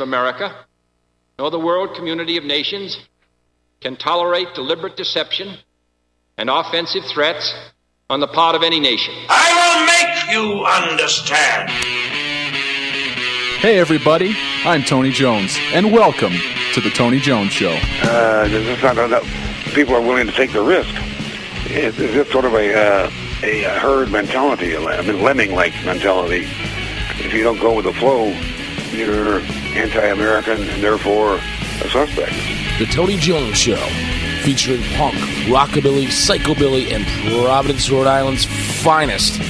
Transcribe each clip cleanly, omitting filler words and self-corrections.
America, nor the world community of nations can tolerate deliberate deception and offensive threats on the part of any nation. I will make you understand. Hey everybody, I'm Tony Jones, and welcome to the Tony Jones Show. It's not that people are willing to take the risk. It's just sort of a herd mentality, a lemming-like mentality. If you don't go with the flow, you're anti-American and therefore a suspect. The Tony Jones Show, featuring punk, rockabilly, psychobilly, and Providence, Rhode Island's finest,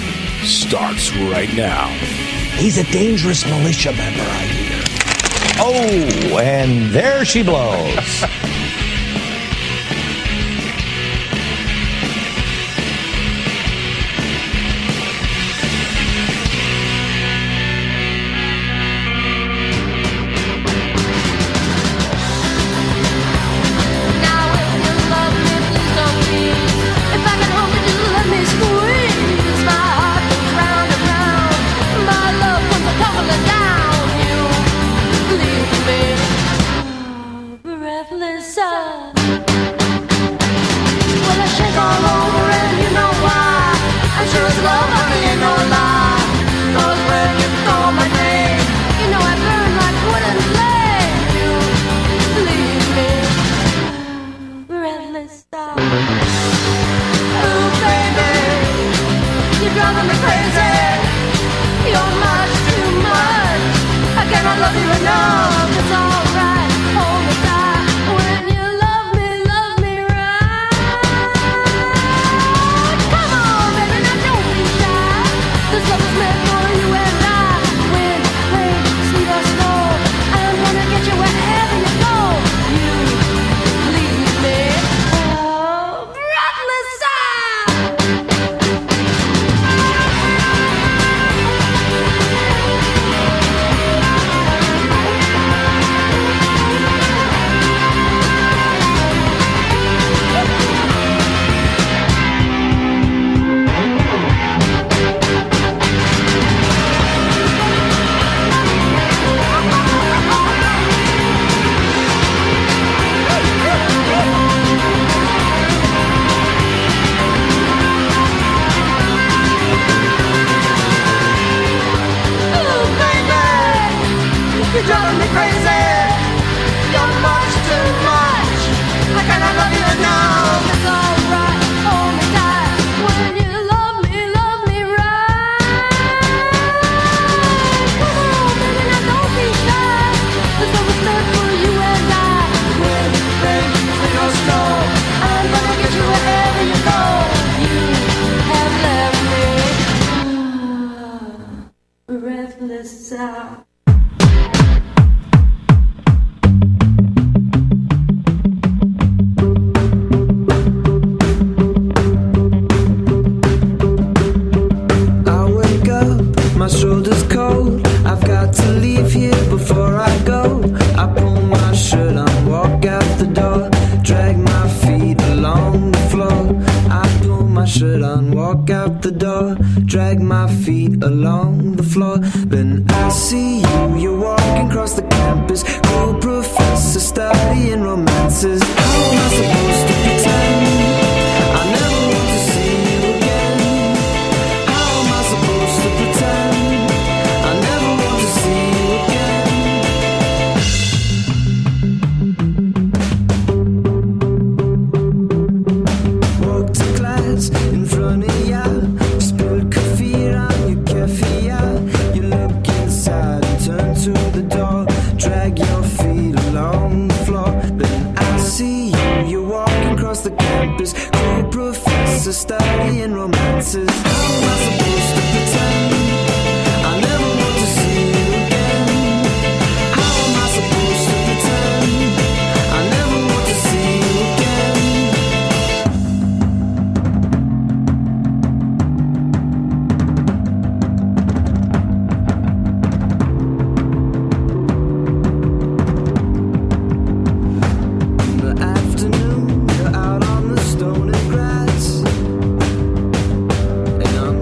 starts right now. He's a dangerous militia member, I hear. Oh, and there she blows.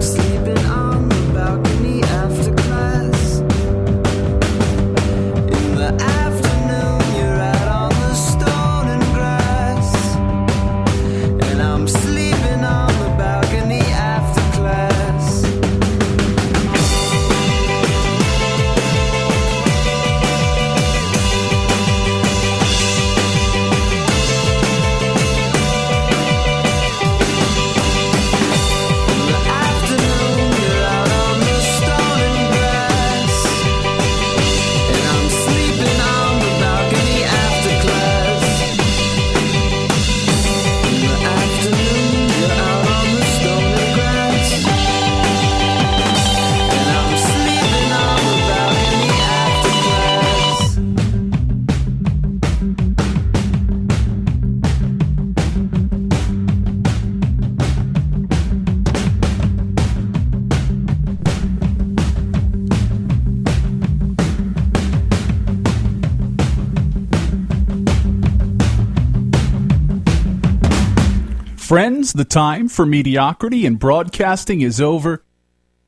Sleeping friends, the time for mediocrity in broadcasting is over.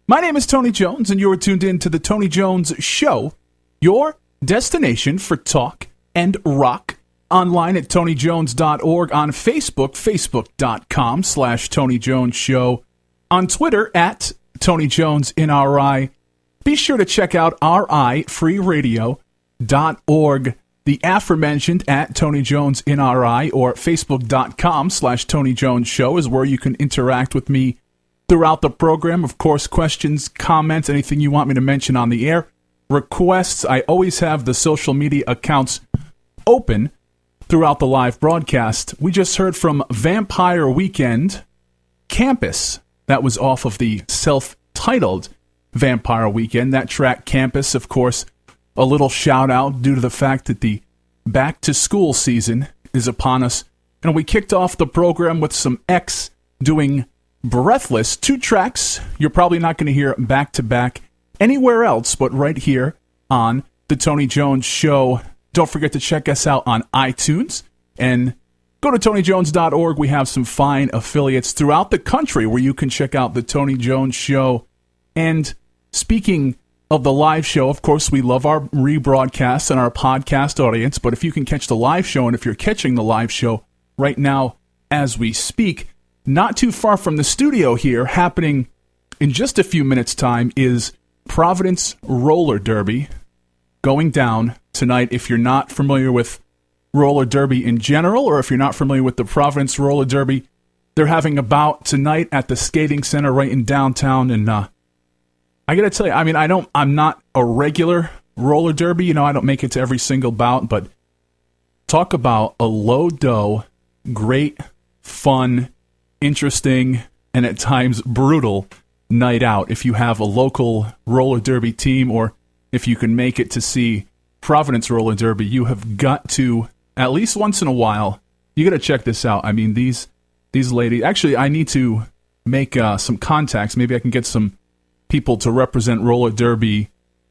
My name is Tony Jones, and you're tuned in to The Tony Jones Show, your destination for talk and rock. Online at TonyJones.org, on Facebook, Facebook.com/Tony Jones Show, on Twitter at Tony Jones NRI. Be sure to check out RIFreeRadio.org. The aforementioned at Tony Jones NRI or Facebook.com/Tony Jones Show is where you can interact with me throughout the program. Of course, questions, comments, anything you want me to mention on the air, requests. I always have the social media accounts open throughout the live broadcast. We just heard from Vampire Weekend, Campus. That was off of the self-titled Vampire Weekend. That track, Campus, of course, a little shout out due to the fact that the back-to-school season is upon us. And we kicked off the program with some X doing Breathless. 2 tracks you're probably not going to hear back-to-back anywhere else but right here on The Tony Jones Show. Don't forget to check us out on iTunes and go to TonyJones.org. We have some fine affiliates throughout the country where you can check out The Tony Jones Show. And speaking of the live show, of course, we love our rebroadcasts and our podcast audience, but if you can catch the live show, and if you're catching the live show right now as we speak, not too far from the studio here, happening in just a few minutes' time, is Providence Roller Derby going down tonight. If you're not familiar with roller derby in general, or if you're not familiar with the Providence Roller Derby, they're having a bout tonight at the skating center right in downtown, and I gotta tell you, I mean, I'm not a regular roller derby, I don't make it to every single bout, but talk about a low-dough, great, fun, interesting, and at times brutal night out. If you have a local roller derby team, or if you can make it to see Providence Roller Derby, you have got to, at least once in a while, you gotta check this out. I mean, these ladies, actually, I need to make some contacts. Maybe I can get some people to represent roller derby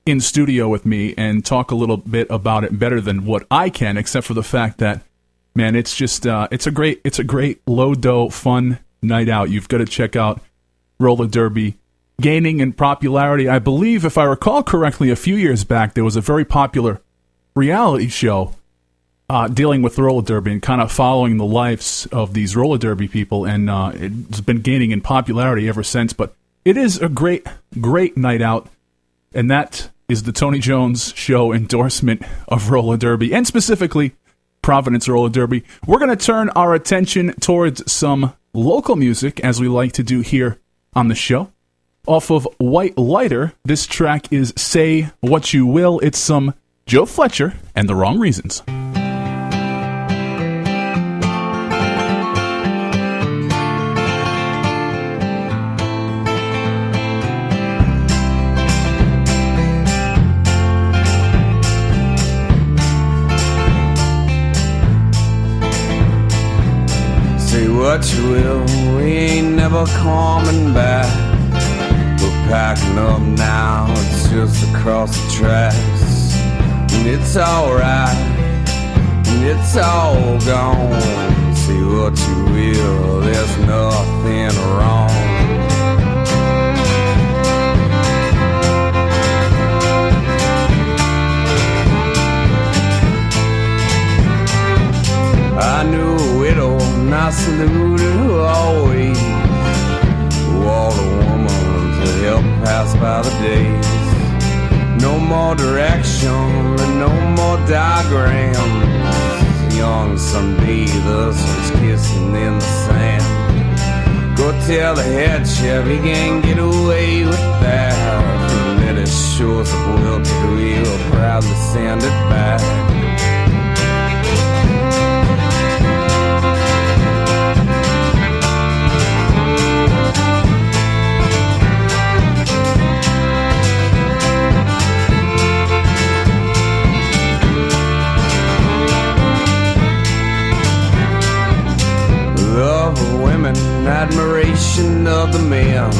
in studio with me and talk a little bit about it better than what I can, except for the fact that, man, it's just it's a great low dough fun night out. You've got to check out roller derby, gaining in popularity. I believe, if I recall correctly, a few years back there was a very popular reality show dealing with roller derby and kind of following the lives of these roller derby people, and it's been gaining in popularity ever since. But it is a great, great night out, and that is the Tony Jones Show endorsement of roller derby, and specifically Providence Roller Derby. We're going to turn our attention towards some local music, as we like to do here on the show. Off of White Lighter, this track is Say What You Will. It's some Joe Fletcher and the Wrong Reasons. What you will, we ain't never coming back. We're packing up now, it's just across the tracks. And it's alright, and it's all gone. Say what you will, there's nothing wrong. I knew a widow, and I saluted her always. What a woman to help pass by the days. No more direction and no more diagrams. Young sunbathers just kissing in the sand. Go tell the head chef he can't get away with that. And then it shows up well to do, he'll proudly send it back. Love of women, admiration of the men.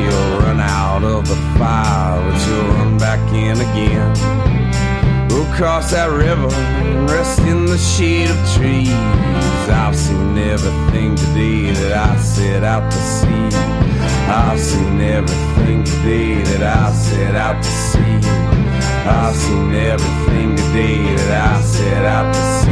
You'll run out of the fire, but you'll run back in again. We'll cross that river and rest in the shade of trees. 'cause I've seen everything today that I set out to see. I've seen everything today that I set out to see. I've seen everything today that I set out to see.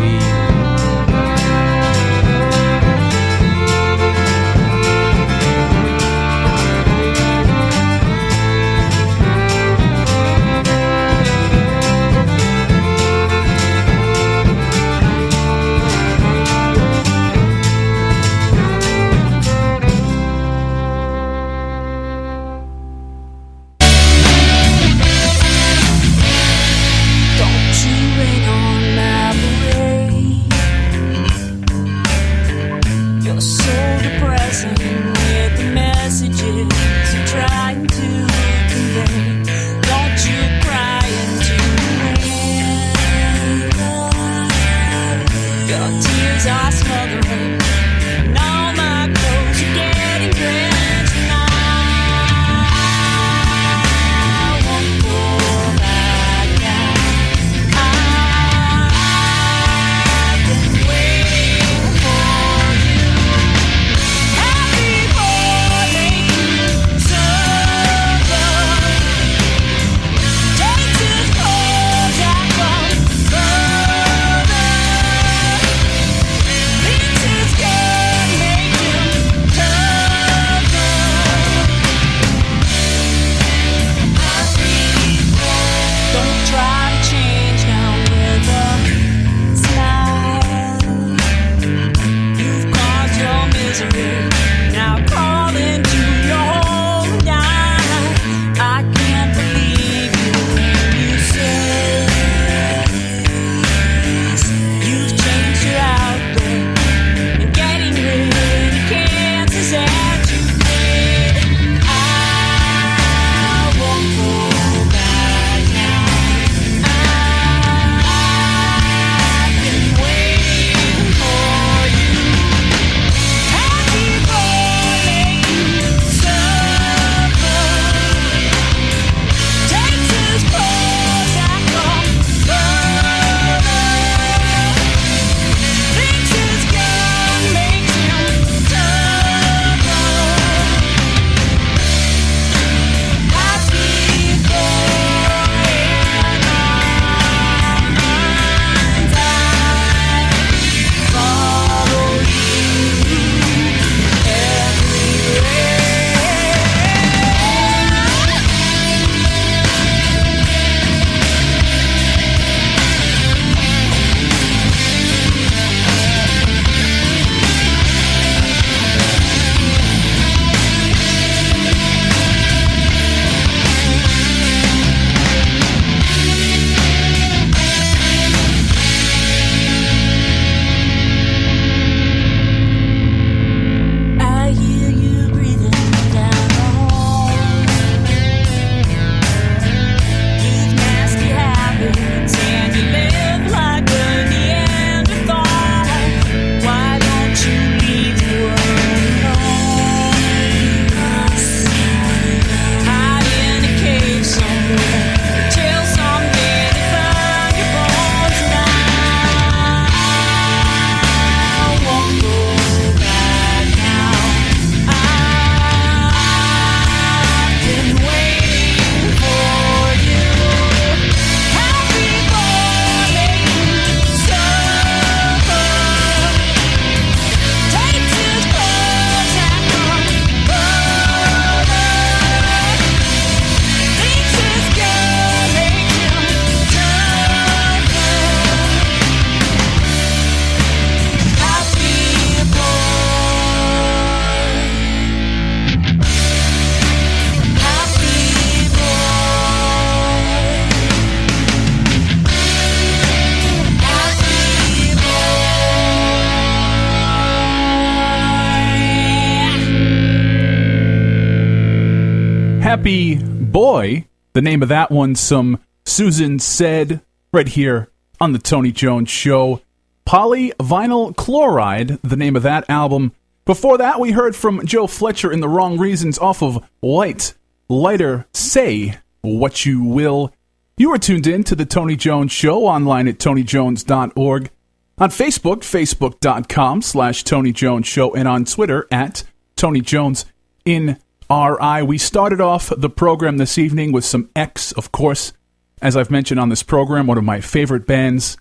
Happy Boy, the name of that one, some Susan Said, right here on the Tony Jones Show. Polyvinyl Chloride, the name of that album. Before that, we heard from Joe Fletcher in The Wrong Reasons off of Lighter, Say What You Will. You are tuned in to the Tony Jones Show, online at tonyjones.org. On Facebook, facebook.com/Tony Jones Show, and on Twitter at Tony Jones in RI. We started off the program this evening with some X, of course, as I've mentioned on this program, one of my favorite bands,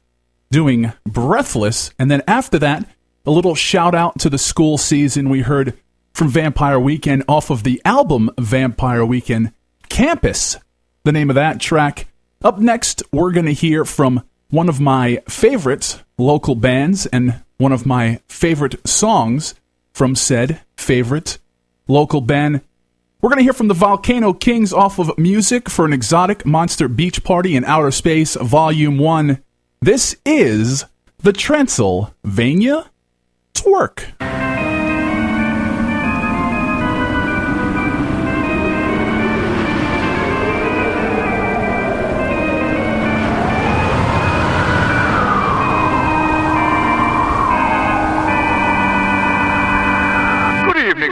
doing Breathless. And then after that, a little shout out to the school season. We heard from Vampire Weekend off of the album Vampire Weekend, Campus, the name of that track. Up next, we're going to hear from one of my favorite local bands and one of my favorite songs from said favorite local band. We're going to hear from the Volcano Kings off of Music for an Exotic Monster Beach Party in Outer Space, Volume 1. This is the Transylvania Twerk.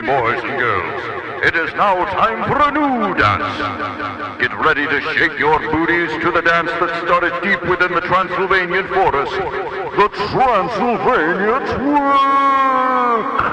Boys and girls, it is now time for a new dance. Get ready to shake your booties to the dance that started deep within the Transylvanian forest, the Transylvania Twerk.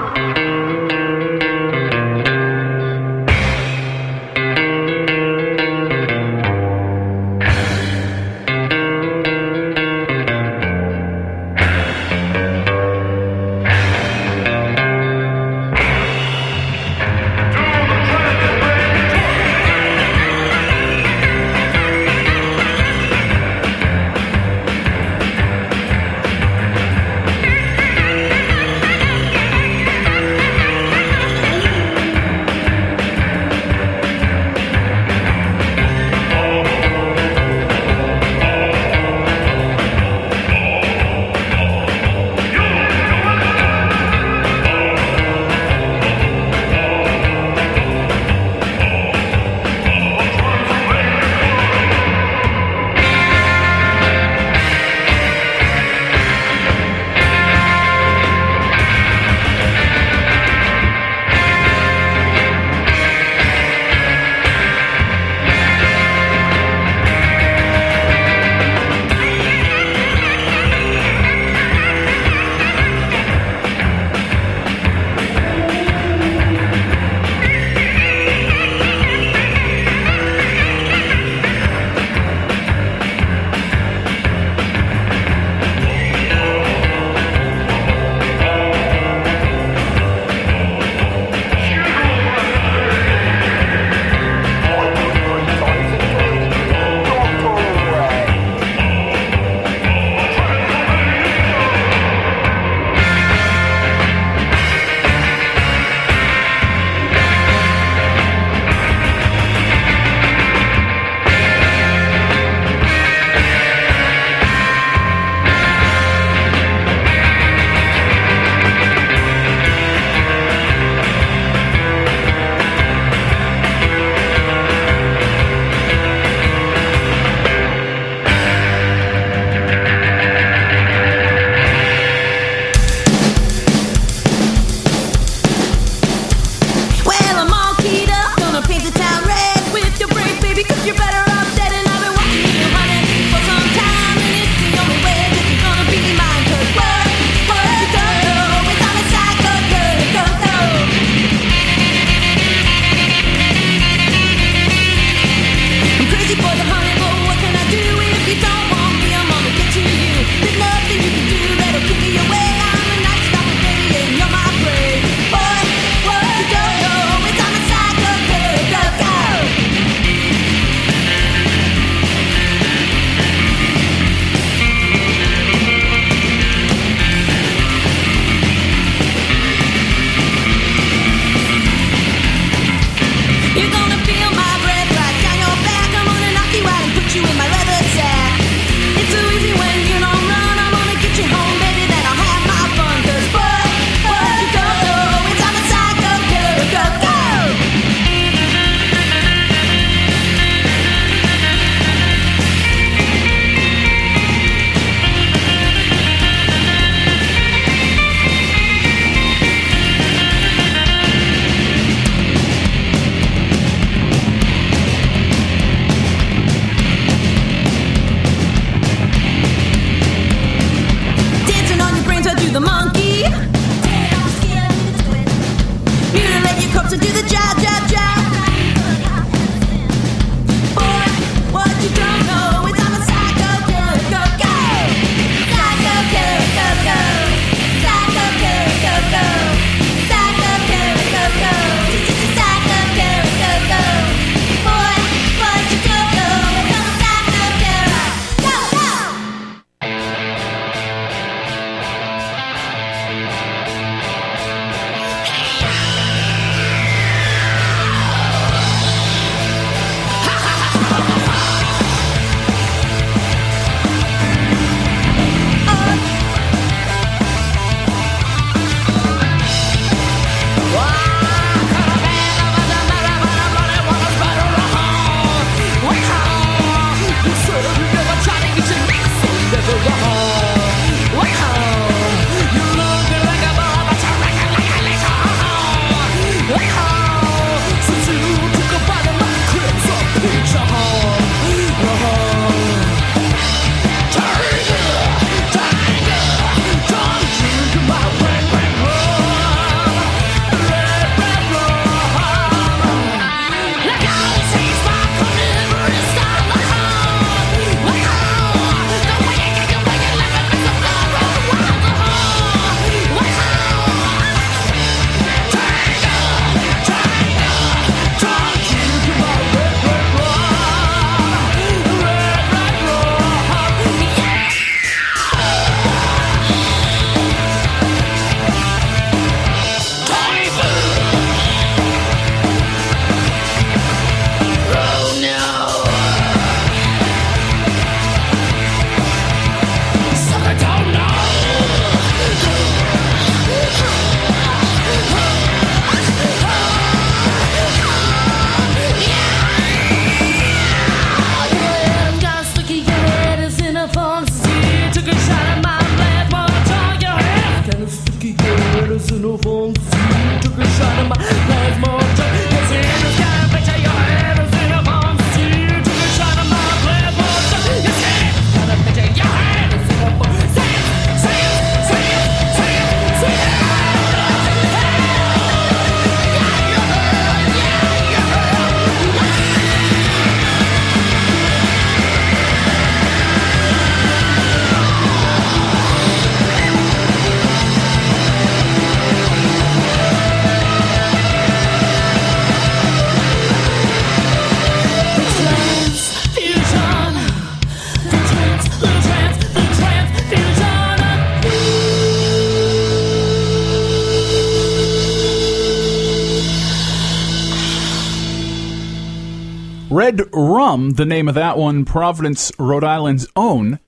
Red Rum, the name of that one, Providence, Rhode Island's own,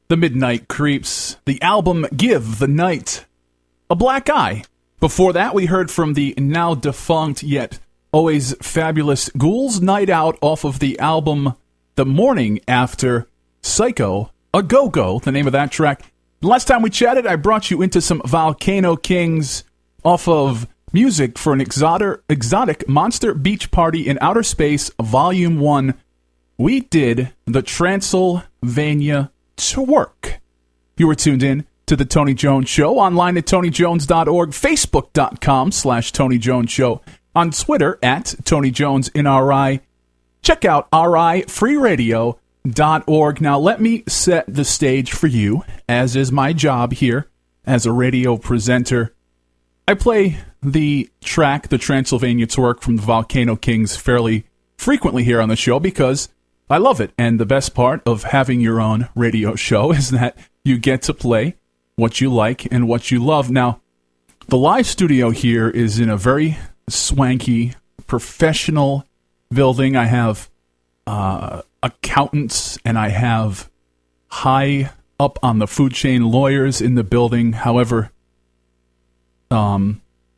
The Midnight Creeps. The album Give the Night a Black Eye. Before that, we heard from the now defunct yet always fabulous Ghouls Night Out off of the album The Morning After, Psycho, A Go-Go, the name of that track. Last time we chatted, I brought you into some Volcano Kings off of Music for an Exotic Monster Beach Party in Outer Space, Volume 1. We did the Transylvania Twerk. You were tuned in to the Tony Jones Show, online at TonyJones.org, Facebook.com/Tony Jones Show, on Twitter at TonyJonesNRI. Check out RIFreeRadio.org. Now, let me set the stage for you, as is my job here as a radio presenter. I play the track, the Transylvania Twerk, from the Volcano Kings fairly frequently here on the show because I love it. And the best part of having your own radio show is that you get to play what you like and what you love. Now, the live studio here is in a very swanky, professional building. I have accountants and I have high up on the food chain lawyers in the building. However,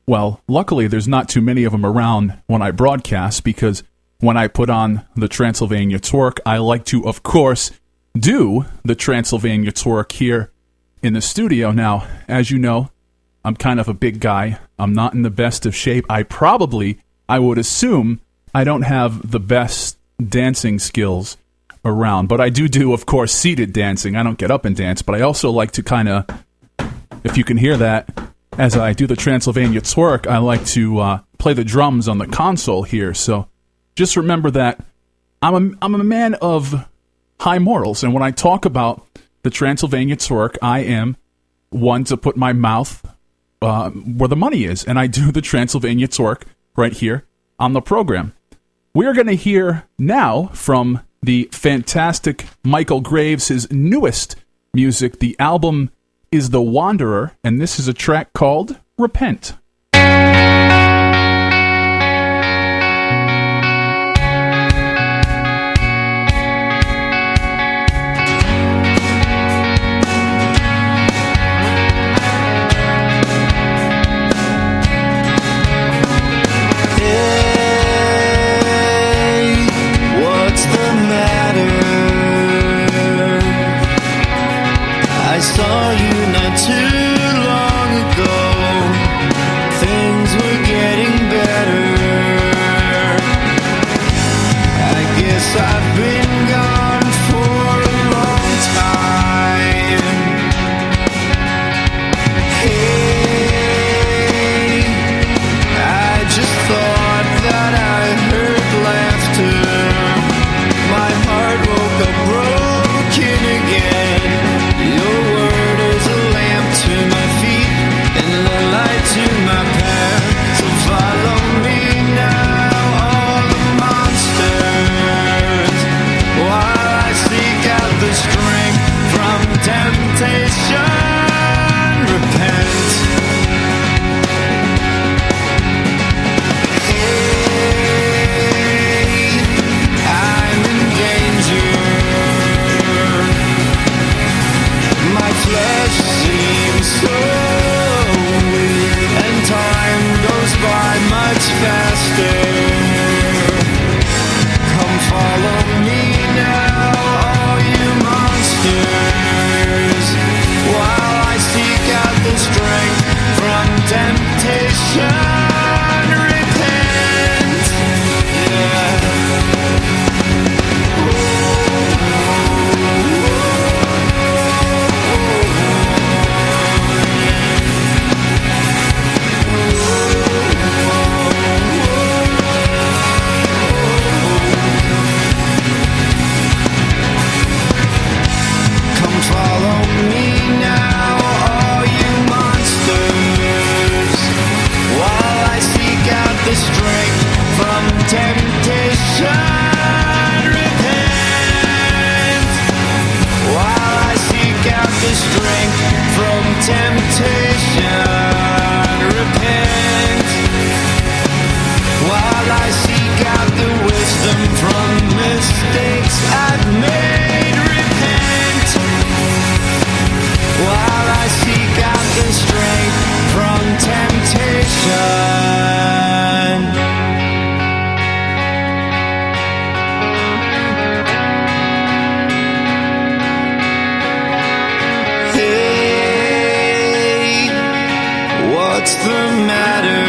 well, luckily there's not too many of them around when I broadcast, because when I put on the Transylvania Twerk, I like to, of course, do the Transylvania Twerk here in the studio. Now, as you know, I'm kind of a big guy. I'm not in the best of shape. I would assume I don't have the best dancing skills around, but I do, of course, seated dancing. I don't get up and dance, but I also like to kind of, if you can hear that, as I do the Transylvania Twerk, I like to play the drums on the console here. So just remember that I'm a man of high morals, and when I talk about the Transylvania Twerk, I am one to put my mouth where the money is, and I do the Transylvania Twerk right here on the program. We're going to hear now from the fantastic Michael Graves, his newest music. The album is The Wanderer, and this is a track called Repent. I saw you not too long ago. Things were getting better. I guess I've been gone for a long time. Hey, I just thought that I heard laughter. My heart woke up broken again. Your word is a lamp to restraint from temptation. Hey, what's the matter?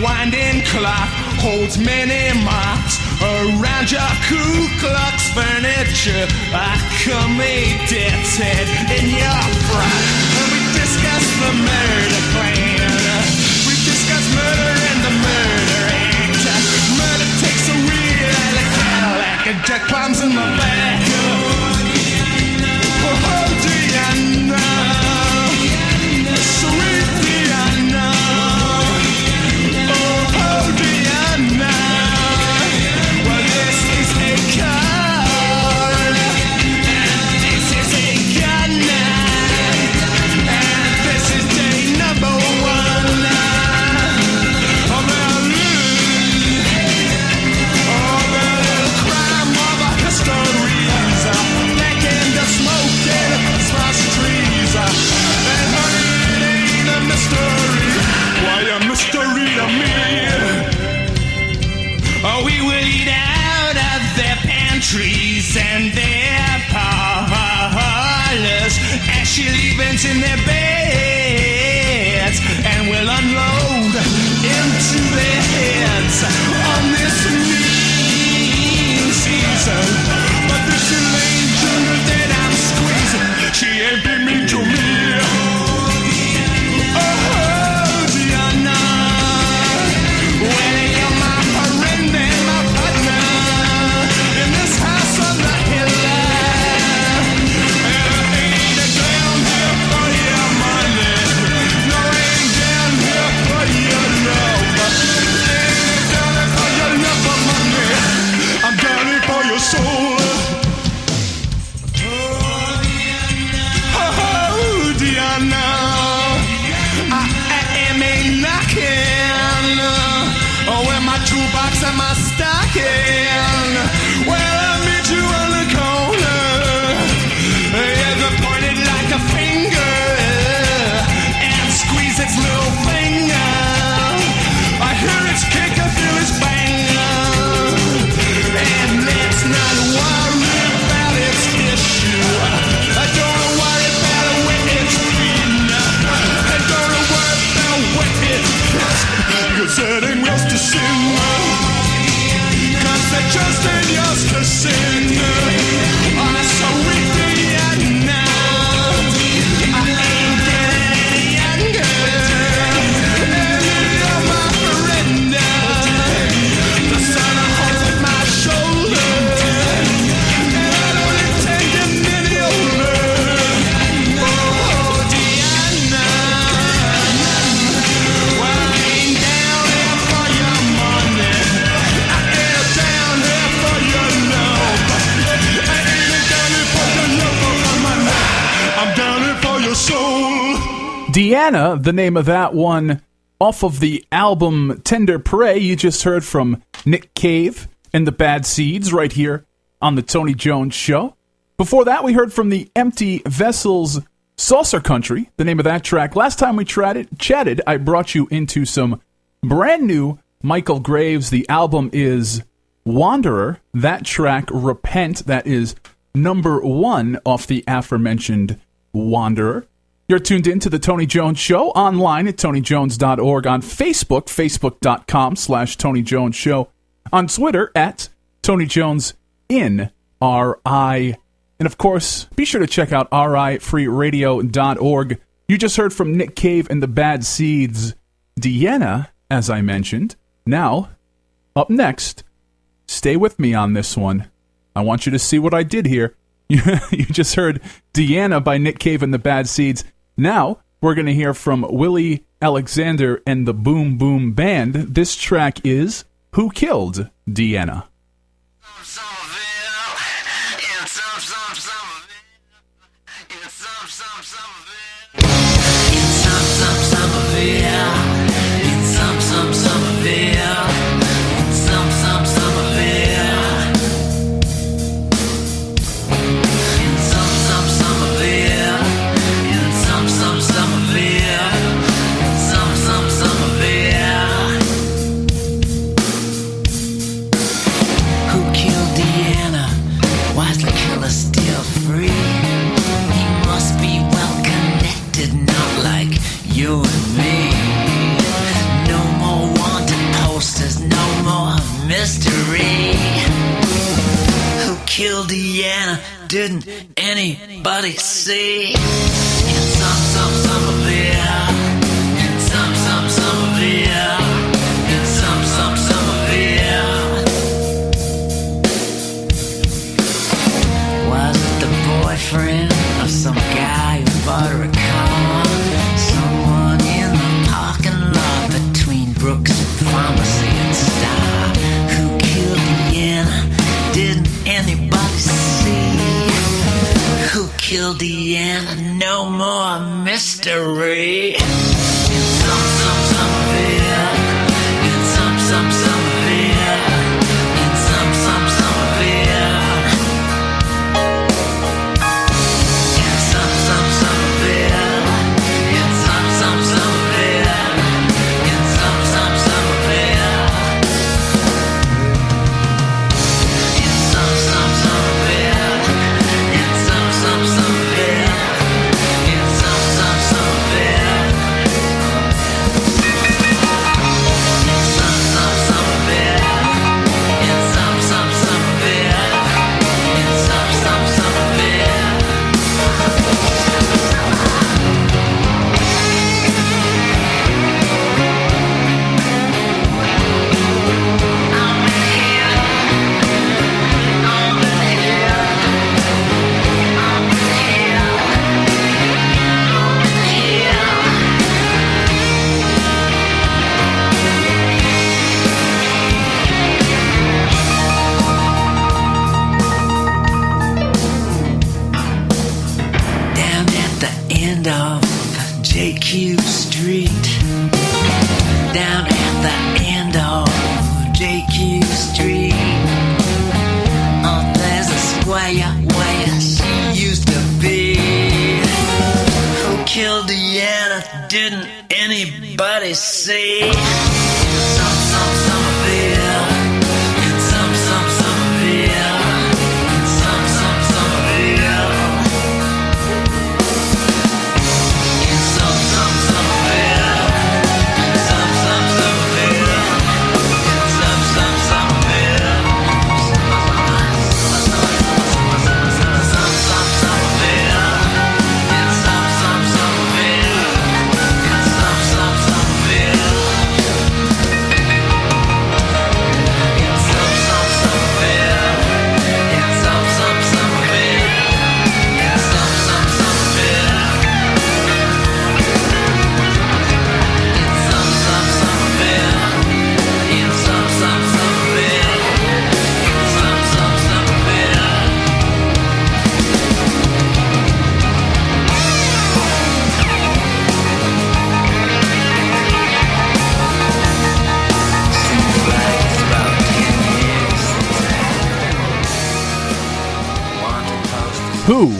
winding clock holds many marks around your Ku Klux furniture. I come a death's head in your frock. We discuss the murder plan. We discuss murder and the murder act. Murder takes a wheel and a Cadillac and Jack climbs in the back. Oh, Diana, sweet Diana. Oh, Diana. Well, this is a card, and this is a gun, and this is day number one. Oh, the crime of a history. Deanna, the name of that one, off of the album Tender Prey. You just heard from Nick Cave and the Bad Seeds right here on the Tony Jones Show. Before that, we heard from the Empty Vessels, Saucer Country, the name of that track. Last time we chatted, I brought you into some brand new Michael Graves. The album is Wanderer. That track, Repent, that is number 1 off the aforementioned Wanderer. You're tuned in to the Tony Jones Show online at TonyJones.org, on Facebook, Facebook.com/Tony Jones Show, on Twitter at Tony Jones in RI. And of course, be sure to check out RIFreeRadio.org. You just heard from Nick Cave and the Bad Seeds, Deanna, as I mentioned. Now, up next, stay with me on this one. I want you to see what I did here. You just heard Deanna by Nick Cave and the Bad Seeds. Now, we're going to hear from Willie Alexander and the Boom Boom Band. This track is Who Killed Deanna? You and me. No more wanted posters, no more mystery. Who killed Deanna? Didn't anybody see? In some of it. In some of it. In some of it. Was it the boyfriend of some guy who bought her a car? Someone in the parking lot between Brooks Pharmacy and Star. Who killed Deanna? Didn't anybody see? Who killed Deanna? No more mystery. In some of it. In some of it. In some of it. In some of it. JQ Street. Down at the end of JQ Street. Oh, there's a square where she used to be. Who killed Deanna? Didn't anybody see? Some of it. In some of it. In some of it. Who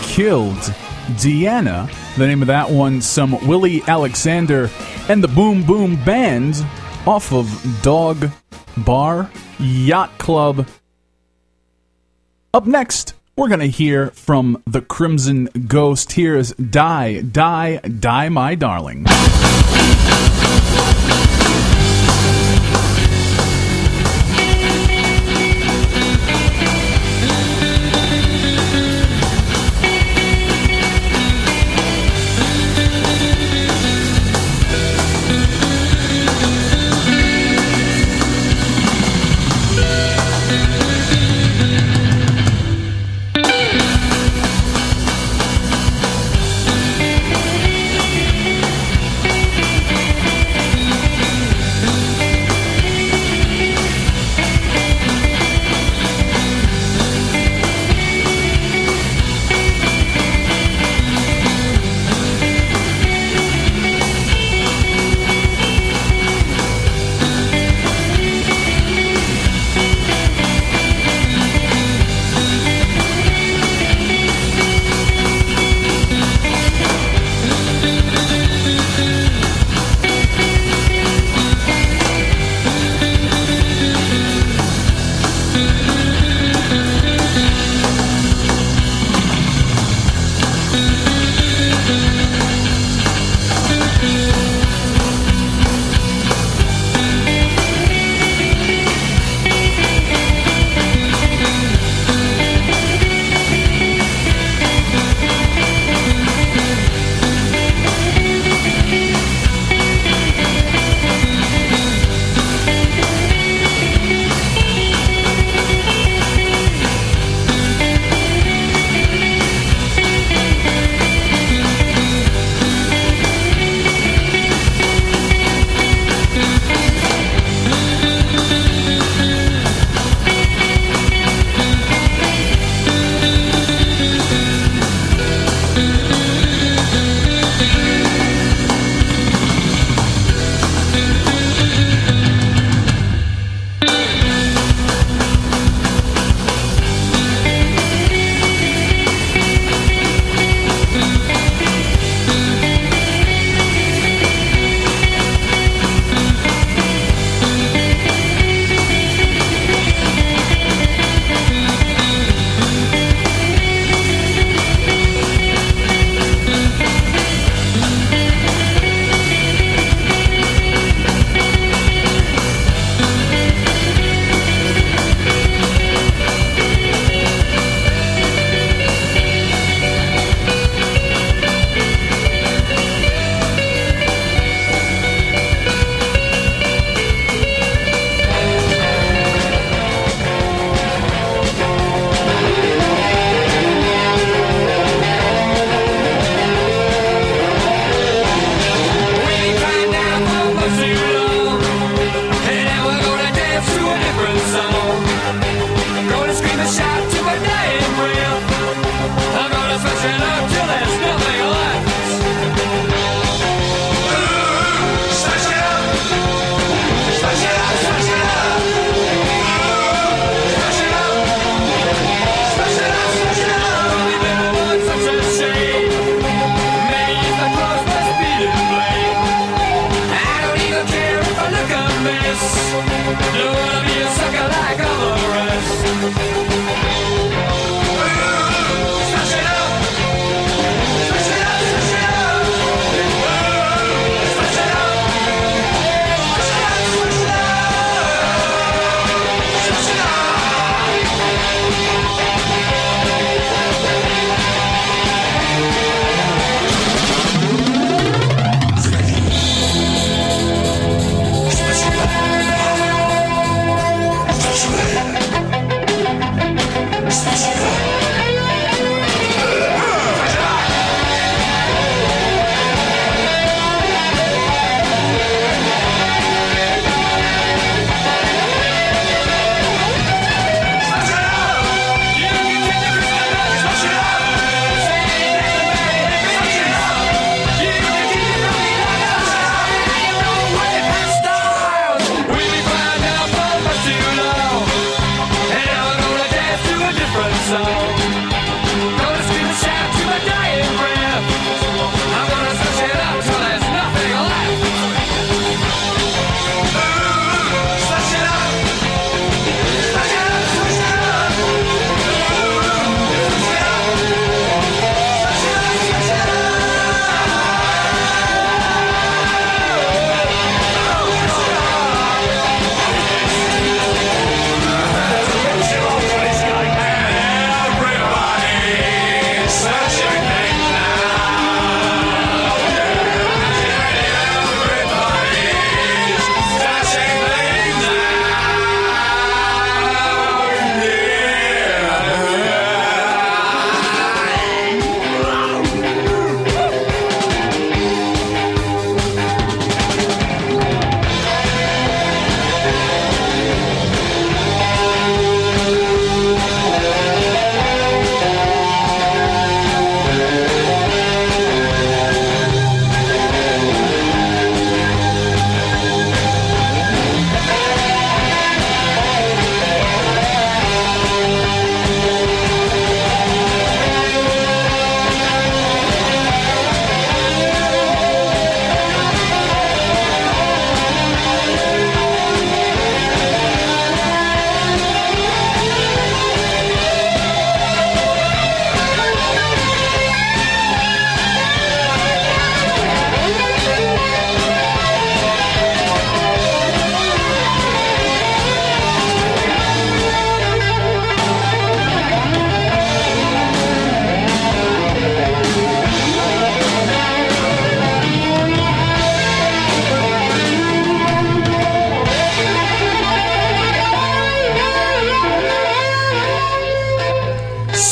Killed Deanna? The name of that one, some Willie Alexander and the Boom Boom Band off of Dog Bar Yacht Club. Up next, we're going to hear from the Crimson Ghost. Here's Die, Die, Die, My Darling.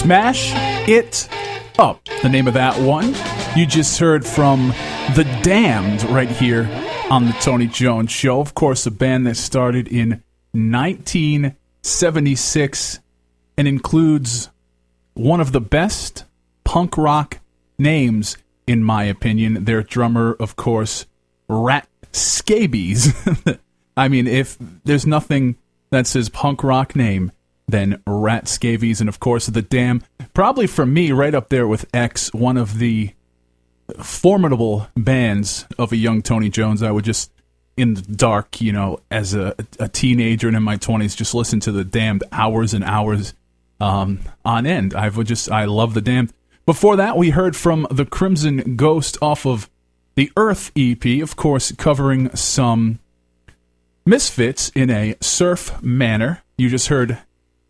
Smash It Up, the name of that one. You just heard from The Damned right here on the Tony Jones Show. Of course, a band that started in 1976 and includes one of the best punk rock names, in my opinion. Their drummer, of course, Rat Scabies. I mean, if there's nothing that says punk rock name, then Rat Scabies, and of course The Damned. Probably for me, right up there with X, one of the formidable bands of a young Tony Jones. I would just, in the dark, you know, as a teenager and in my 20s, just listen to The Damned hours and hours on end. I love The Damned. Before that, we heard from The Crimson Ghost off of the Earth EP, of course, covering some Misfits in a surf manner. You just heard,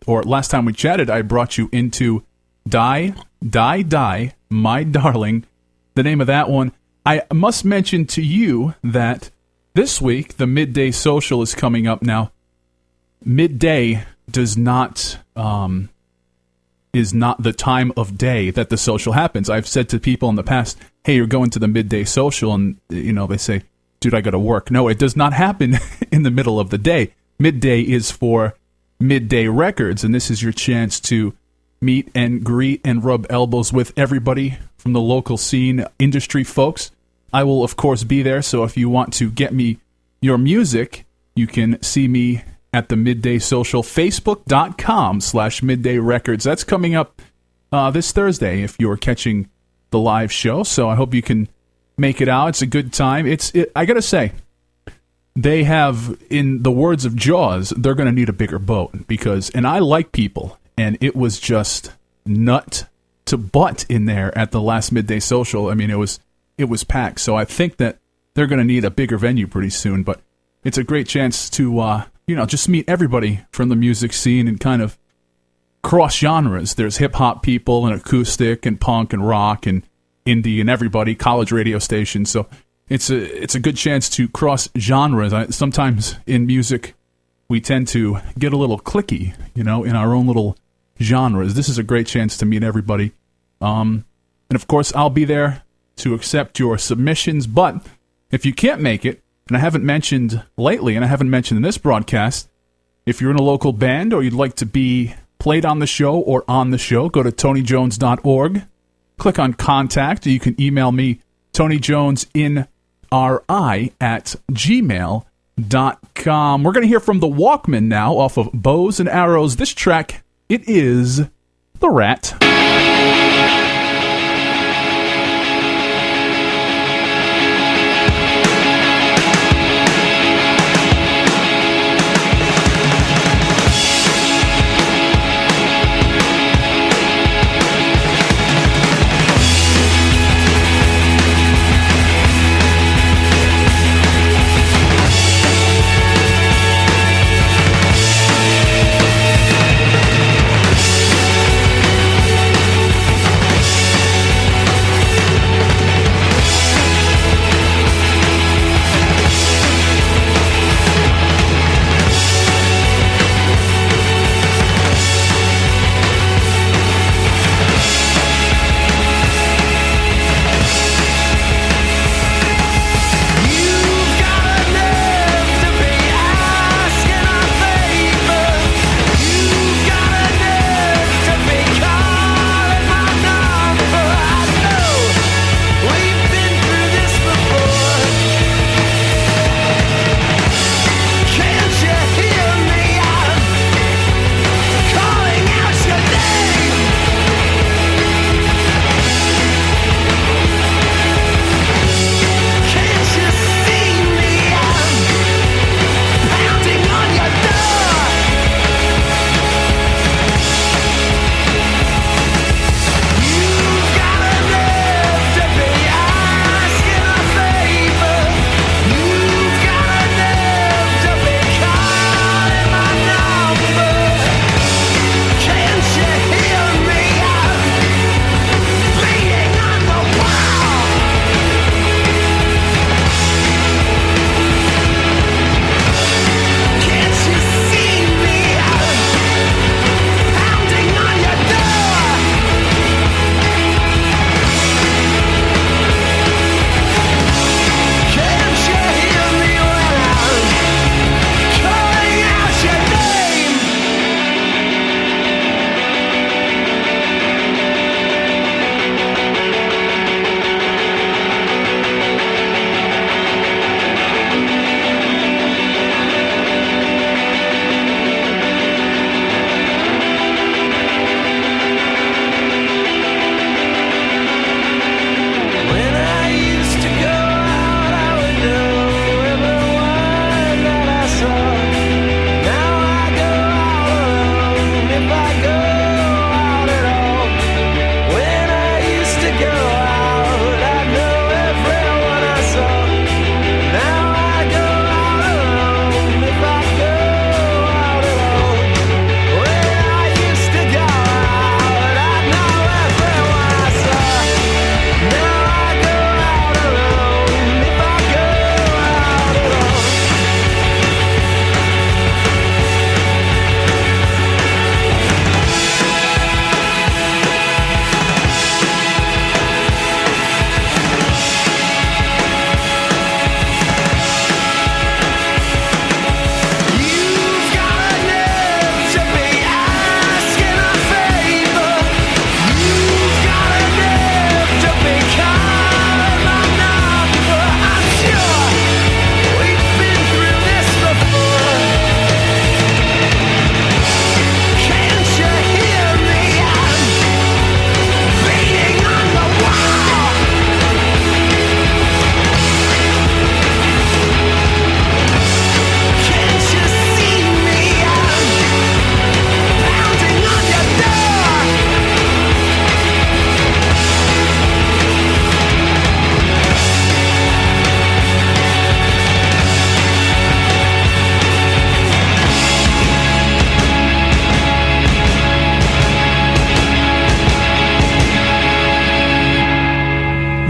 or last time we chatted, I brought you into Die, Die, Die, My Darling, the name of that one. I must mention to you that this week, the Midday Social is coming up now. Midday is not the time of day that the social happens. I've said to people in the past, hey, you're going to the Midday Social, and you know, they say, dude, I got to work. No, it does not happen in the middle of the day. Midday is for Midday Records, and this is your chance to meet and greet and rub elbows with everybody from the local scene, industry folks. I will, of course, be there, so if you want to get me your music, you can see me at the Midday Social, facebook.com/Midday Records. That's coming up this Thursday if you're catching the live show, so I hope you can make it out. It's a good time. I got to say, they have, in the words of Jaws, they're going to need a bigger boat because, and I like people, and it was just nut to butt in there at the last Midday Social. I mean, it was packed, so I think that they're going to need a bigger venue pretty soon, but it's a great chance to, just meet everybody from the music scene and kind of cross genres. There's hip-hop people and acoustic and punk and rock and indie and everybody, college radio stations, so it's a good chance to cross genres. Sometimes in music, we tend to get a little cliquey, in our own little genres. This is a great chance to meet everybody. And of course, I'll be there to accept your submissions, but if you can't make it, and I haven't mentioned lately, and I haven't mentioned in this broadcast, if you're in a local band or you'd like to be played on the show or on the show, go to TonyJones.org, click on Contact, or you can email me, TonyJonesNRI@gmail.com. We're going to hear from the Walkmen now off of Bows and Arrows. This track, it is The Rat. Thank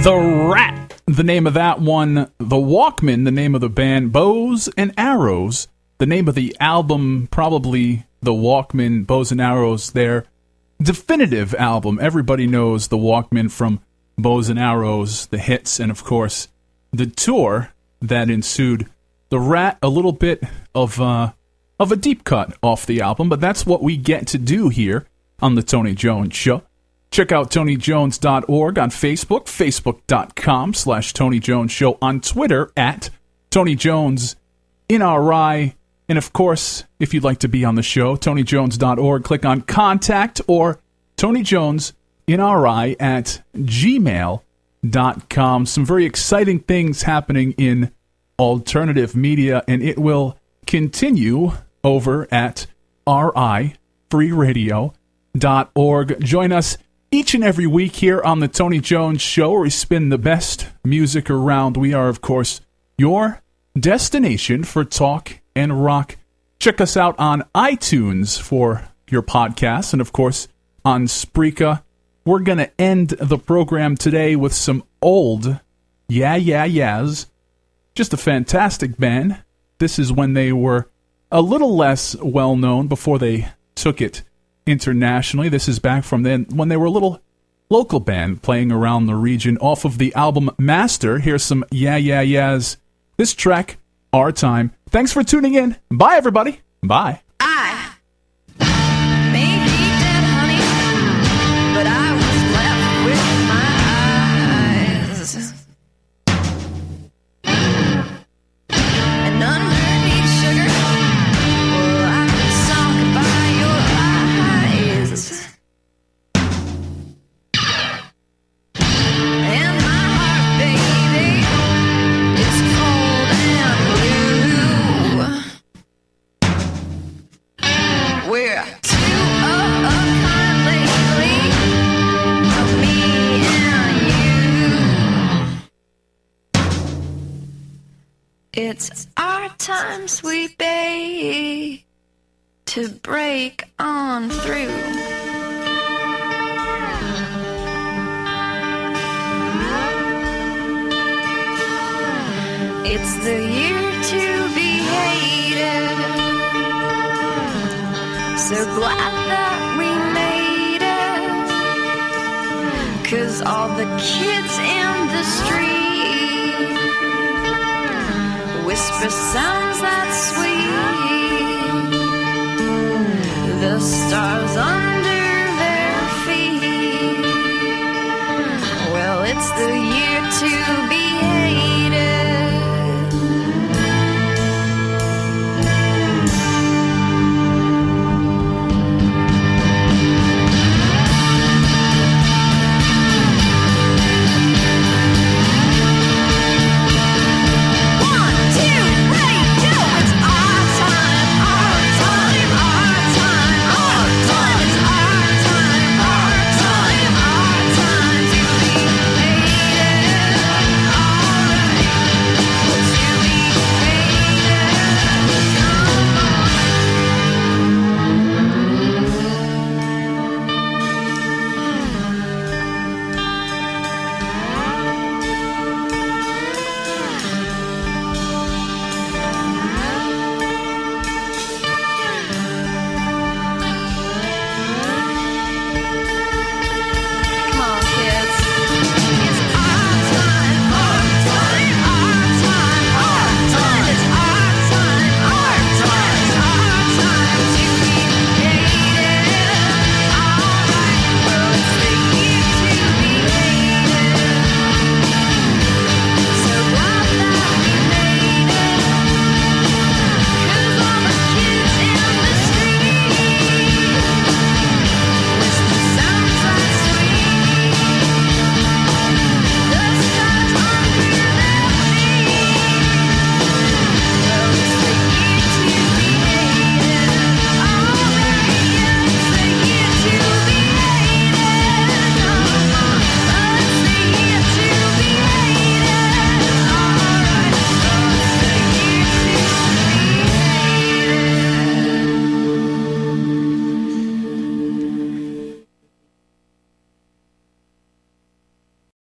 The Rat, the name of that one. The Walkmen, the name of the band. Bows and Arrows, the name of the album. Probably the Walkmen, Bows and Arrows, their definitive album. Everybody knows the Walkmen from Bows and Arrows, the hits, and of course the tour that ensued. The Rat, a little bit of a deep cut off the album, but that's what we get to do here on the Tony Jones Show. Check out TonyJones.org on Facebook, Facebook.com/Tony Jones Show, on Twitter at Tony Jones NRI. And of course, if you'd like to be on the show, TonyJones.org, click on Contact, or TonyJonesNRI at gmail.com. Some very exciting things happening in alternative media, and it will continue over at rifreeradio.org. Join us each and every week here on the Tony Jones Show, where we spin the best music around. We are, of course, your destination for talk and rock. Check us out on iTunes for your podcasts, and of course on Spreaker. We're going to end the program today with some old Yeah Yeah Yeahs. Just a fantastic band. This is when they were a little less well-known before they took it internationally. This is back from then when they were a little local band playing around the region. Off of the album Master, here's some Yeah Yeah Yeahs. This track, Our Time. Thanks for tuning in. Bye, everybody. Bye. I may be dead, honey, but I was left with my eyes. And underneath sugar, well, I was sunk by your eyes. And my heart, baby, is cold and blue. We're two of a kind lately, me and you. It's our time, sweet babe, to break on through. It's the year to be hated. So glad that we made it. 'Cause all the kids in the street whisper sounds that sweet. The stars under their feet. Well, it's the year to be